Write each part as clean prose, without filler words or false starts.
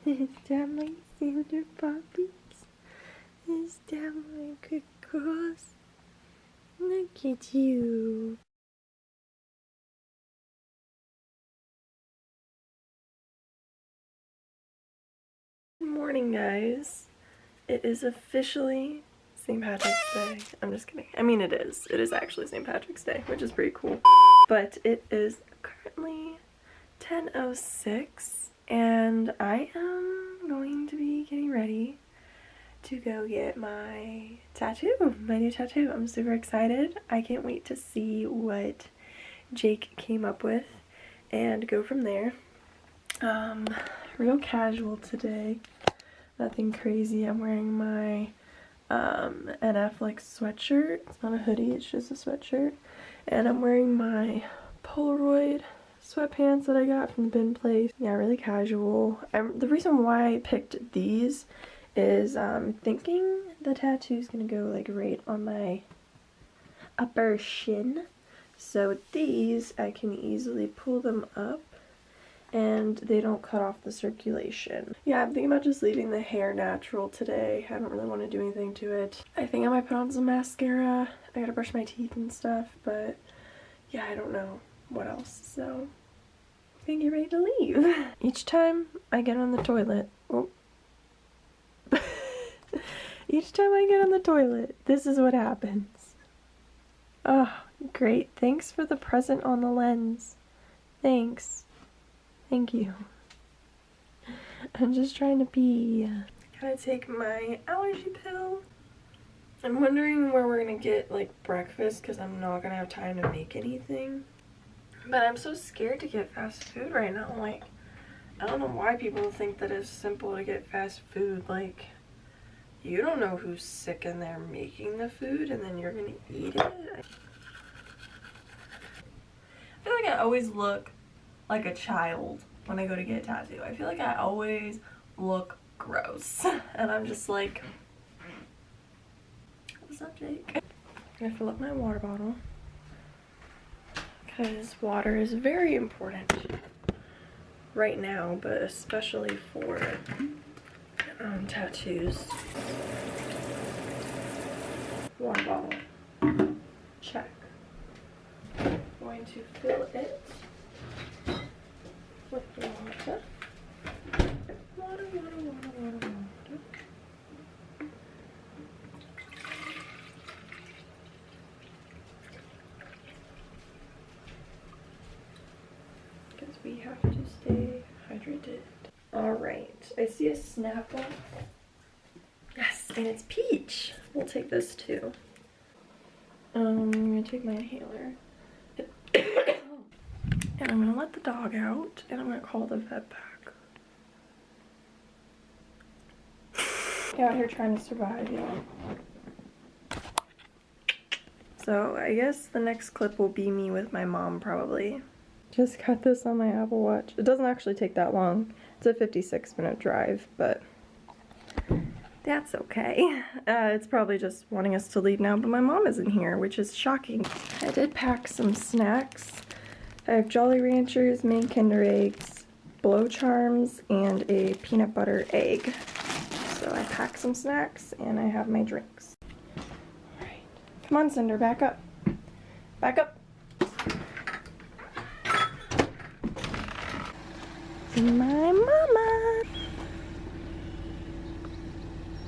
Is that my Santa puppies? Is that my good girls? Look at you. Good morning, guys. It is officially St. Patrick's Day. I'm just kidding. I mean, it is. It is actually St. Patrick's Day, which is pretty cool. But it is currently 10:06, and I am going to be getting ready to go get my tattoo, my new tattoo. I'm super excited. I can't wait to see what Jake came up with and go from there. Real casual today. Nothing crazy. I'm wearing my NF like sweatshirt. It's not a hoodie, it's just a sweatshirt. And I'm wearing my Polaroid sweatpants that I got from the bin place. Yeah, really casual. The reason why I picked these is I'm thinking the tattoo's gonna go like right on my upper shin. So with these, I can easily pull them up and they don't cut off the circulation. Yeah, I'm thinking about just leaving the hair natural today. I don't really want to do anything to it. I think I might put on some mascara. I gotta brush my teeth and stuff, but yeah, I don't know what else. So I think you're ready to leave. Each time I get on the toilet, each time I get on the toilet, this is what happens. Oh, great. Thanks for the present on the lens. Thanks. Thank you. I'm just trying to pee. Gotta take my allergy pill. I'm wondering where we're gonna get like breakfast because I'm not gonna have time to make anything. But I'm so scared to get fast food right now. Like, I don't know why people think that it's simple to get fast food. Like, you don't know who's sick in there making the food and then you're gonna eat it. I feel like I always look like a child when I go to get a tattoo. I feel like I always look gross. And I'm just like, what's up, Jake? I'm gonna fill up my water bottle because water is very important right now, but especially for tattoos. Water bottle. Check. Going to fill it with the water. Water, water, water, water, water. Because we have to stay hydrated. Alright, I see a Snapple. Yes, and it's peach. We'll take this too. I'm gonna take my inhaler. And I'm gonna let the dog out, and I'm gonna call the vet back. Out here trying to survive, y'all. So I guess the next clip will be me with my mom, probably. Just got this on my Apple Watch. It doesn't actually take that long. It's a 56-minute drive, but that's okay. It's probably just wanting us to leave now, but my mom isn't here, which is shocking. I did pack some snacks. I have Jolly Ranchers, Maine Kinder Eggs, Blow Charms, and a peanut butter egg. So I packed some snacks, and I have my drinks. Alright. Come on, Cinder, back up. Back up. My mama!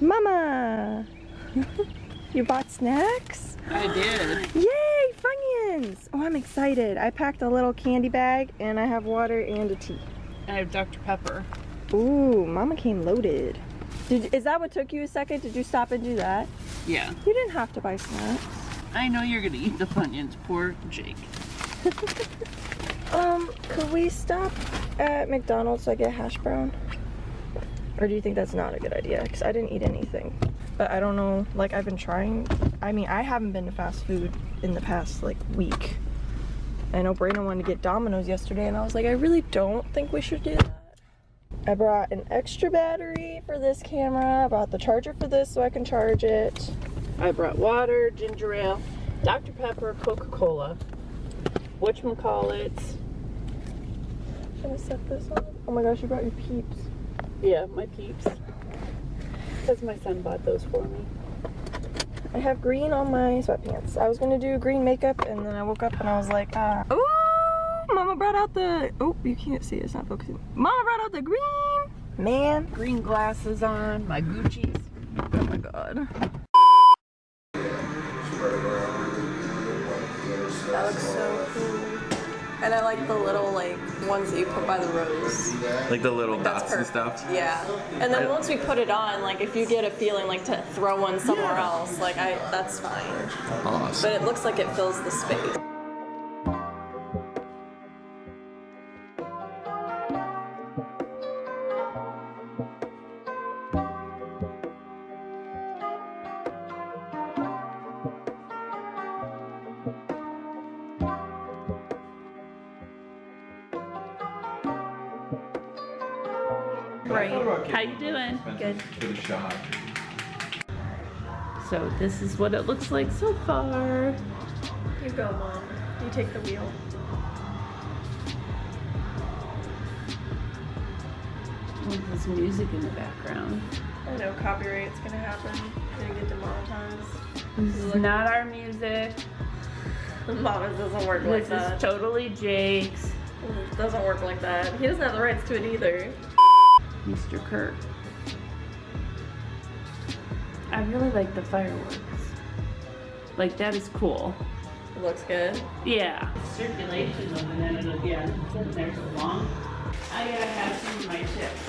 Mama! You bought snacks? I did. Yay, Funyuns! Oh, I'm excited. I packed a little candy bag and I have water and a tea. I have Dr. Pepper. Ooh, Mama came loaded. Is that what took you a second? Did you stop and do that? Yeah. You didn't have to buy snacks. I know you're gonna eat the Funyuns. Poor Jake. Could we stop at McDonald's so I get hash brown? Or do you think that's not a good idea? Because I didn't eat anything. But I don't know, like I've been trying. I mean, I haven't been to fast food in the past like week. I know Rena wanted to get Domino's yesterday and I was like, I really don't think we should do that. I brought an extra battery for this camera. I brought the charger for this so I can charge it. I brought water, ginger ale, Dr. Pepper, Coca-Cola. Whatchamacallits. Should I set this on? Oh my gosh, you brought your Peeps. Yeah, my peeps. Because my son bought those for me. I have green on my sweatpants. I was gonna do green makeup and then I woke up and I was like, ah. Ooh, Mama brought out the, oh, you can't see it, it's not focusing. Mama brought out the green, man. Green glasses on, my Gucci's. Oh my God. That looks so cool. And I like the little ones that you put by the rose. Like the little That's dots and perfect. stuff? Yeah. And then once we put it on, if you get a feeling to throw one somewhere else, that's fine. Awesome. But it looks like it fills the space. Right. How you doing? Good. For the shot. So this is what it looks like so far. You go, Mom. You take the wheel. Oh, there's music in the background. I know copyright's gonna happen. Gonna get demonetized. This is not our music. Mama's doesn't work like This that. is totally Jake's. It doesn't work like that. He doesn't have the rights to it either. Mr. Kirk. I really like the fireworks. That is cool. It looks good. Yeah. Circulation of and then it'll be on there so long. I gotta have some of my chips.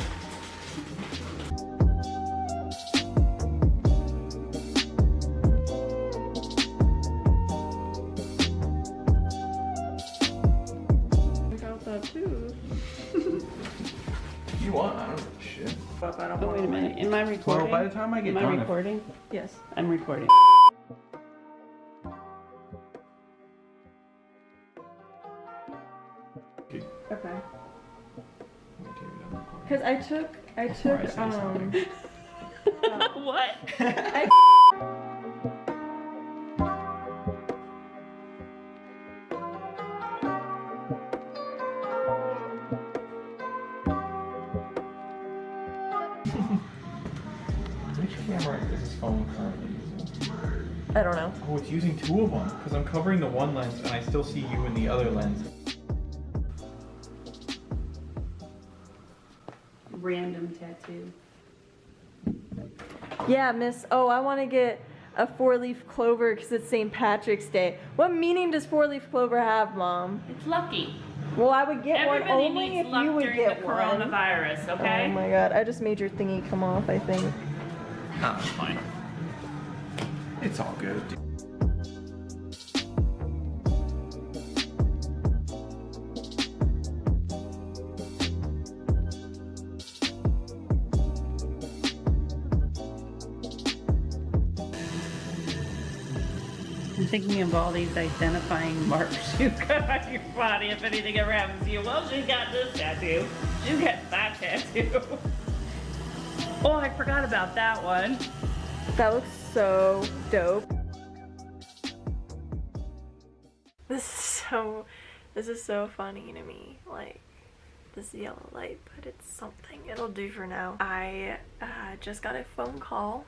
Got that too. You want? I don't know shit. But I don't Oh, want wait a minute. Am I recording? Well, by the time I get Am done, I recording? Yes. I'm recording. Okay. If... Because I took What? Which camera is this phone currently using? I don't know. Oh, it's using two of them because I'm covering the one lens and I still see you in the other lens. Random tattoo. Yeah, miss. Oh, I want to get a 4-leaf clover because it's St. Patrick's Day. What meaning does 4-leaf clover have, Mom? It's lucky. Well, I would get one Everybody only needs if luck you would during get the one. coronavirus, okay? Oh my God, I just made your thingy come off, I think. Ah, it's fine. It's all good. I'm thinking of all these identifying marks you got on your body if anything ever happens to you. Well, she got this tattoo. She got that tattoo. Oh, I forgot about that one. That looks so dope. This is so funny to me. This yellow light, but it's something. It'll do for now. I just got a phone call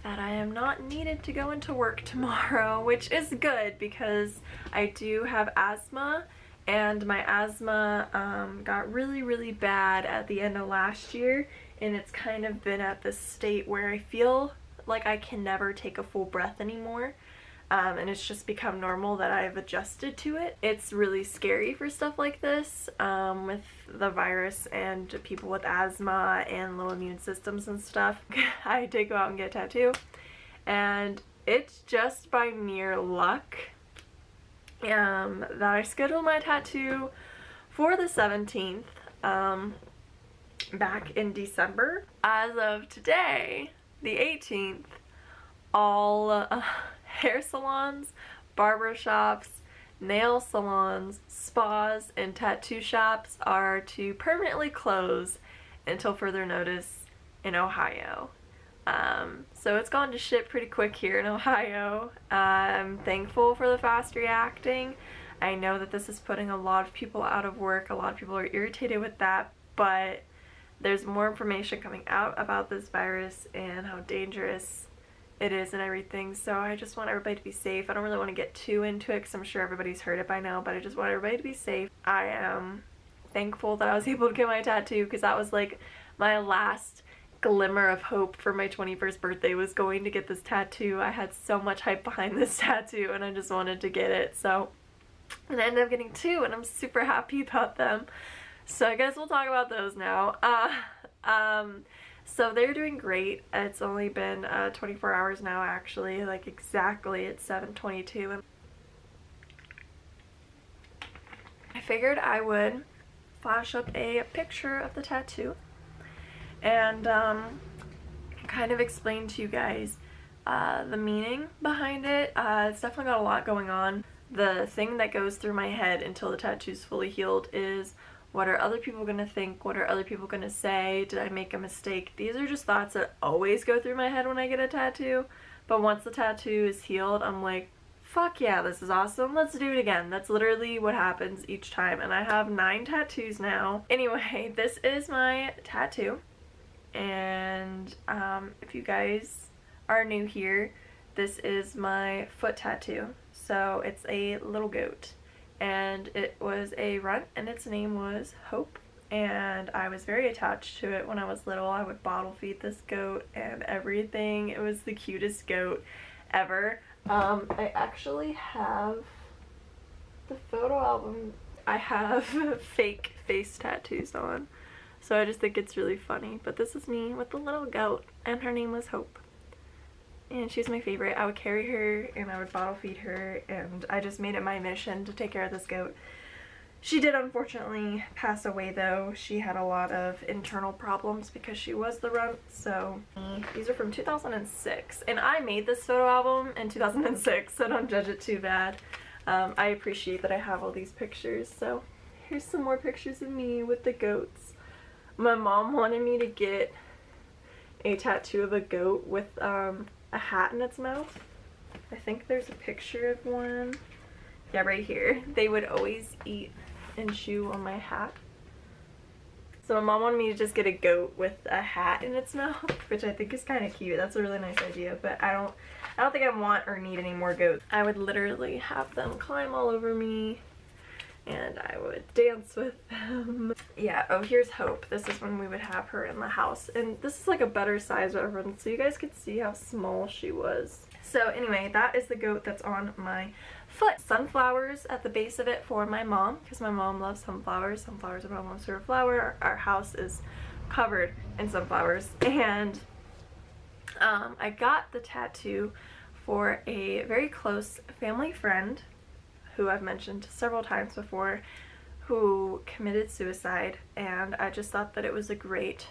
that I am not needed to go into work tomorrow, which is good because I do have asthma, and my asthma got really, really bad at the end of last year, and it's kind of been at this state where I feel like I can never take a full breath anymore. And it's just become normal that I've adjusted to it. It's really scary for stuff like this with the virus and people with asthma and low immune systems and stuff. I did go out and get a tattoo, and it's just by mere luck that I scheduled my tattoo for the 17th back in December. As of today, the 18th, all hair salons, barber shops, nail salons, spas, and tattoo shops are to permanently close until further notice in Ohio. So it's gone to shit pretty quick here in Ohio. I'm thankful for the fast reacting. I know that this is putting a lot of people out of work. A lot of people are irritated with that, but there's more information coming out about this virus and how dangerous it is and everything, so I just want everybody to be safe. I don't really want to get too into it because I'm sure everybody's heard it by now, but I just want everybody to be safe. I am thankful that I was able to get my tattoo because that was like my last glimmer of hope for my 21st birthday, was going to get this tattoo. I had so much hype behind this tattoo and I just wanted to get it, so, and I ended up getting 2 and I'm super happy about them. So I guess we'll talk about those now. So they're doing great. It's only been 24 hours now, actually, like exactly at 7:22. I figured I would flash up a picture of the tattoo and kind of explain to you guys the meaning behind it. It's definitely got a lot going on. The thing that goes through my head until the tattoo's fully healed is, what are other people gonna think? What are other people gonna say? Did I make a mistake? These are just thoughts that always go through my head when I get a tattoo. But once the tattoo is healed, I'm like, fuck yeah, this is awesome. Let's do it again. That's literally what happens each time. And I have 9 tattoos now. Anyway, this is my tattoo. And if you guys are new here, this is my foot tattoo. So it's a little goat. And it was a runt and its name was Hope, and I was very attached to it when I was little. I would bottle feed this goat and everything. It was the cutest goat ever. I actually have the photo album. I have fake face tattoos on, so I just think it's really funny. But this is me with the little goat, and her name was Hope. And she's my favorite. I would carry her and I would bottle feed her, and I just made it my mission to take care of this goat. She did unfortunately pass away though. She had a lot of internal problems because she was the runt. So these are from 2006, and I made this photo album in 2006, so don't judge it too bad. I appreciate that I have all these pictures. So here's some more pictures of me with the goats. My mom wanted me to get a tattoo of a goat with a hat in its mouth. I think there's a picture of one. Yeah, right here. They would always eat and chew on my hat. So my mom wanted me to just get a goat with a hat in its mouth, which I think is kind of cute. That's a really nice idea, but I don't think I want or need any more goats. I would literally have them climb all over me and I would dance with them. Yeah, oh, here's Hope. This is when we would have her in the house. And this is like a better size one, so you guys could see how small she was. So anyway, that is the goat that's on my foot. Sunflowers at the base of it for my mom, because my mom loves sunflowers. Sunflowers are my mom's favorite flower. Our house is covered in sunflowers. And I got the tattoo for a very close family friend who I've mentioned several times before, who committed suicide, and I just thought that it was a great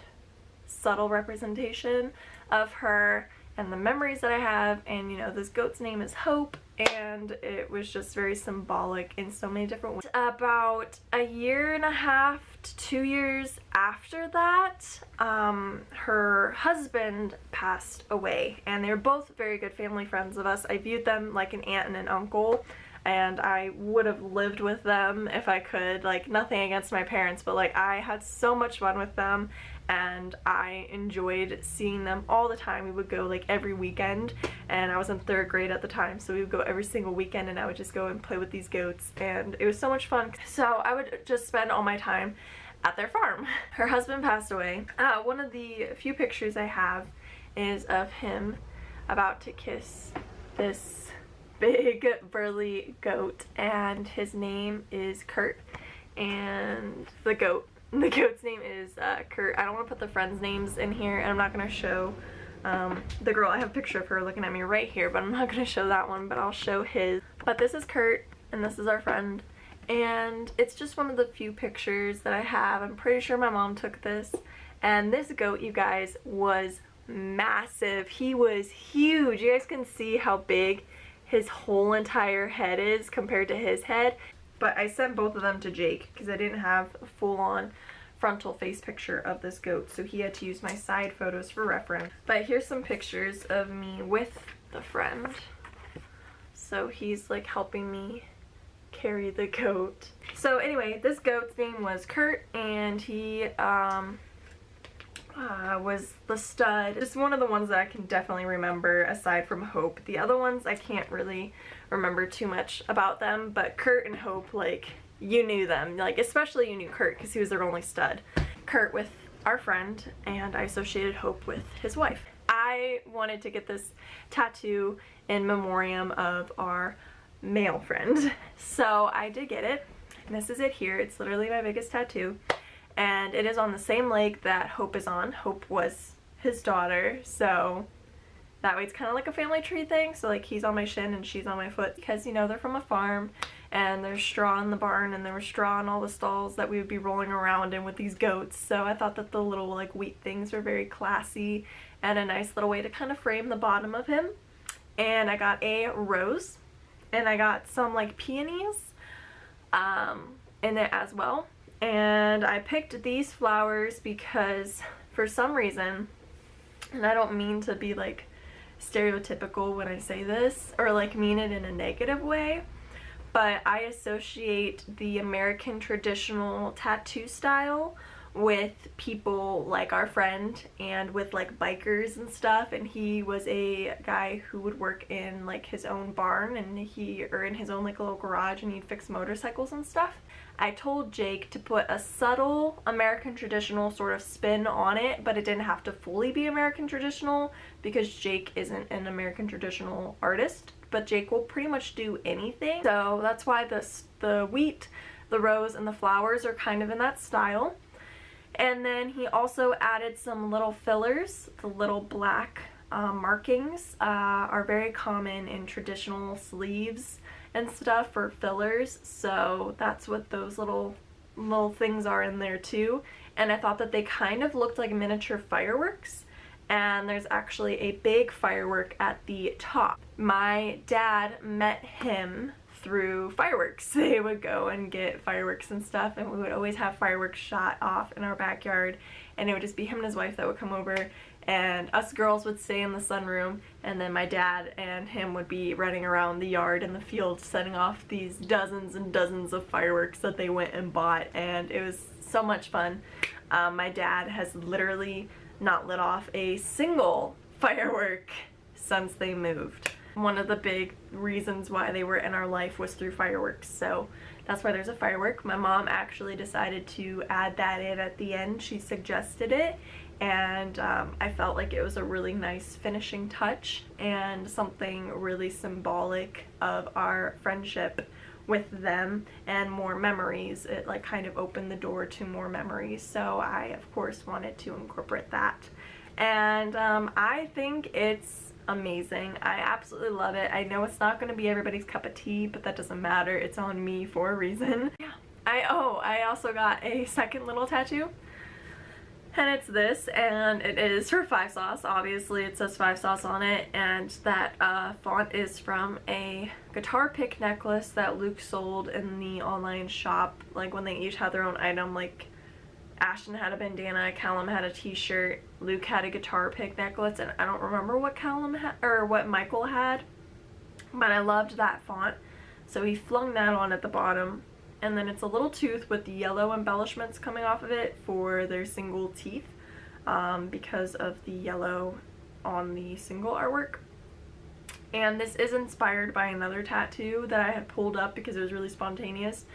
subtle representation of her and the memories that I have. And you know, this goat's name is Hope, and it was just very symbolic in so many different ways. About a year and a half to 2 years after that, her husband passed away, and they were both very good family friends of us. I viewed them like an aunt and an uncle, and I would have lived with them if I could. Like, nothing against my parents, but like, I had so much fun with them and I enjoyed seeing them all the time. We would go like every weekend, and I was in 3rd grade at the time, so we would go every single weekend and I would just go and play with these goats, and it was so much fun. So I would just spend all my time at their farm. Her husband passed away. One of the few pictures I have is of him about to kiss this big burly goat, and his name is Kurt, and the goat's name is Kurt. I don't want to put the friends' names in here, and I'm not going to show the girl. I have a picture of her looking at me right here, but I'm not going to show that one, but I'll show his. But this is Kurt, and this is our friend, and it's just one of the few pictures that I have. I'm pretty sure my mom took this, and this goat, you guys, was massive. He was huge. You guys can see how big his whole entire head is compared to his head. But I sent both of them to Jake because I didn't have a full-on frontal face picture of this goat, so he had to use my side photos for reference. But here's some pictures of me with the friend. So he's like helping me carry the goat. So anyway, this goat's name was Kurt, and he was the stud. Just one of the ones that I can definitely remember aside from Hope. The other ones I can't really remember too much about them, but Kurt and Hope, like, you knew them. Like, especially you knew Kurt because he was their only stud. Kurt with our friend, and I associated Hope with his wife. I wanted to get this tattoo in memoriam of our male friend, so I did get it. And this is it here. It's literally my biggest tattoo, and it is on the same leg that Hope is on. Hope was his daughter, so that way it's kind of like a family tree thing. So like he's on my shin and she's on my foot because, you know, they're from a farm and there's straw in the barn and there was straw in all the stalls that we would be rolling around in with these goats. So I thought that the little like wheat things were very classy and a nice little way to kind of frame the bottom of him. And I got a rose and I got some like peonies in it as well. And I picked these flowers because for some reason, and I don't mean to be like stereotypical when I say this or like mean it in a negative way, but I associate the American traditional tattoo style with people like our friend and with like bikers and stuff. And he was a guy who would work in like his own barn and in his own like little garage, and he'd fix motorcycles and stuff. I told Jake to put a subtle American traditional sort of spin on it, but it didn't have to fully be American traditional because Jake isn't an American traditional artist, but Jake will pretty much do anything. So that's why the wheat, the rose, and the flowers are kind of in that style. And then he also added some little fillers. The little black markings are very common in traditional sleeves and stuff for fillers, so that's what those little things are in there too. And I thought that they kind of looked like miniature fireworks, and there's actually a big firework at the top. My dad met him through fireworks. They would go and get fireworks and stuff, and we would always have fireworks shot off in our backyard, and it would just be him and his wife that would come over, and us girls would stay in the sunroom, and then my dad and him would be running around the yard and the field setting off these dozens and dozens of fireworks that they went and bought, and it was so much fun. My dad has literally not lit off a single firework since they moved. One of the big reasons why they were in our life was through fireworks, so that's why there's a firework. My mom actually decided to add that in at the end. She suggested it, and I felt like it was a really nice finishing touch and something really symbolic of our friendship with them and more memories. It like kind of opened the door to more memories, so I of course wanted to incorporate that. And I think it's amazing. I absolutely love it. I know it's not going to be everybody's cup of tea, but that doesn't matter. It's on me for a reason. Yeah. I also got a second little tattoo, and it's this, and it is for 5 Sauce. Obviously it says 5 Sauce on it, and that font is from a guitar pick necklace that Luke sold in the online shop, like when they each had their own item. Like Ashton had a bandana, Callum had a t-shirt, Luke had a guitar pick necklace, and I don't remember what Callum had or what Michael had, but I loved that font, so he flung that on at the bottom. And then it's a little tooth with yellow embellishments coming off of it for their single teeth, because of the yellow on the single artwork. And this is inspired by another tattoo that I had pulled up because it was really spontaneous,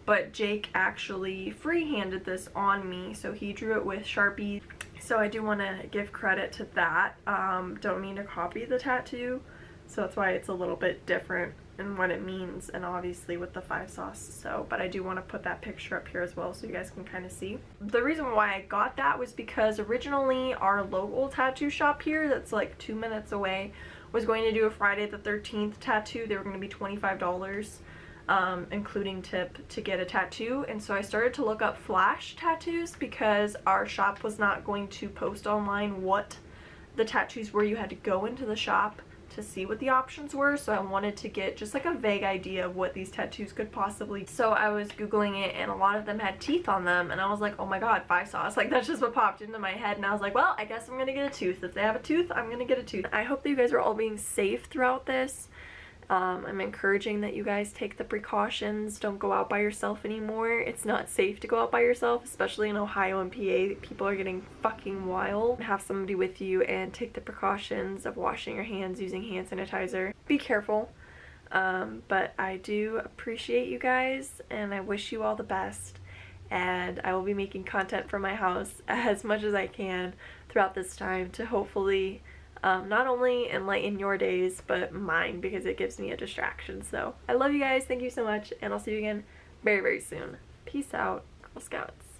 but Jake actually free-handed this on me, so he drew it with Sharpie. So I do want to give credit to that. Don't mean to copy the tattoo, so that's why it's a little bit different in what it means, and obviously with the 5 Sauce. So, but I do want to put that picture up here as well so you guys can kind of see. The reason why I got that was because originally our local tattoo shop here that's like 2 minutes away was going to do a Friday the 13th tattoo. They were going to be $25. Including tip to get a tattoo, and so I started to look up flash tattoos because our shop was not going to post online what the tattoos were. You had to go into the shop to see what the options were, so I wanted to get just like a vague idea of what these tattoos could possibly. So I was googling it, and a lot of them had teeth on them, and I was like, oh my god, 5 Sauce, like that's just what popped into my head. And I was like, well, I guess I'm gonna get a tooth. If they have a tooth, I'm gonna get a tooth. I hope that you guys are all being safe throughout this. I'm encouraging that you guys take the precautions. Don't go out by yourself anymore. It's not safe to go out by yourself, especially in Ohio and PA. People are getting fucking wild. Have somebody with you and take the precautions of washing your hands, using hand sanitizer. Be careful. But I do appreciate you guys, and I wish you all the best. And I will be making content from my house as much as I can throughout this time to hopefully not only enlighten your days, but mine, because it gives me a distraction. So I love you guys. Thank you so much, and I'll see you again very, very soon. Peace out, Girl Scouts.